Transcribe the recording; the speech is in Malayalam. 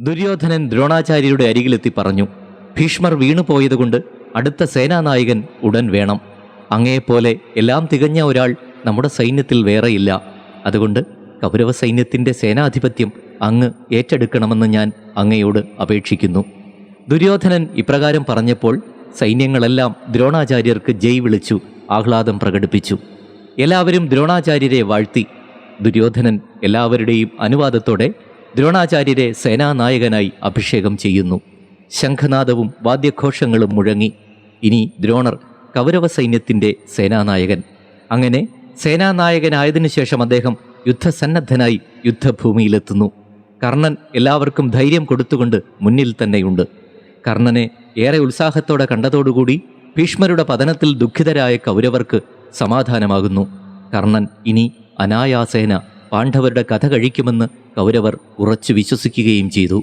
ദുര്യോധനൻ ദ്രോണാചാര്യരുടെ അരികിലെത്തി പറഞ്ഞു, ഭീഷ്മർ വീണുപോയതുകൊണ്ട് അടുത്ത സേനാനായകൻ ഉടൻ വേണം. അങ്ങയെപ്പോലെ എല്ലാം തികഞ്ഞ ഒരാൾ നമ്മുടെ സൈന്യത്തിൽ വേറെയില്ല. അതുകൊണ്ട് കൗരവ സൈന്യത്തിൻ്റെ സേനാധിപത്യം അങ്ങ് ഏറ്റെടുക്കണമെന്ന് ഞാൻ അങ്ങയോട് അപേക്ഷിക്കുന്നു. ദുര്യോധനൻ ഇപ്രകാരം പറഞ്ഞപ്പോൾ സൈന്യങ്ങളെല്ലാം ദ്രോണാചാര്യർക്ക് ജയ് വിളിച്ചു ആഹ്ലാദം പ്രകടിപ്പിച്ചു. എല്ലാവരും ദ്രോണാചാര്യരെ വാഴ്ത്തി. ദുര്യോധനൻ എല്ലാവരുടെയും അനുവാദത്തോടെ ദ്രോണാചാര്യരെ സേനാനായകനായി അഭിഷേകം ചെയ്യുന്നു. ശംഖനാദവും വാദ്യഘോഷങ്ങളും മുഴങ്ങി. ഇനി ദ്രോണർ കൗരവ സൈന്യത്തിൻ്റെ സേനാനായകൻ. അങ്ങനെ സേനാനായകനായതിനു ശേഷം അദ്ദേഹം യുദ്ധസന്നദ്ധനായി യുദ്ധഭൂമിയിലെത്തുന്നു. കർണൻ എല്ലാവർക്കും ധൈര്യം കൊടുത്തുകൊണ്ട് മുന്നിൽ തന്നെയുണ്ട്. കർണനെ ഏറെ ഉത്സാഹത്തോടെ കണ്ടതോടുകൂടി ഭീഷ്മരുടെ പതനത്തിൽ ദുഃഖിതരായ കൗരവർക്ക് സമാധാനമാകുന്നു. കർണൻ ഇനി അനായാസേന പാണ്ഡവരുടെ കഥ കഴിക്കുമെന്ന് കൗരവർ ഉറച്ചു വിശ്വസിക്കുകയും ചെയ്തു.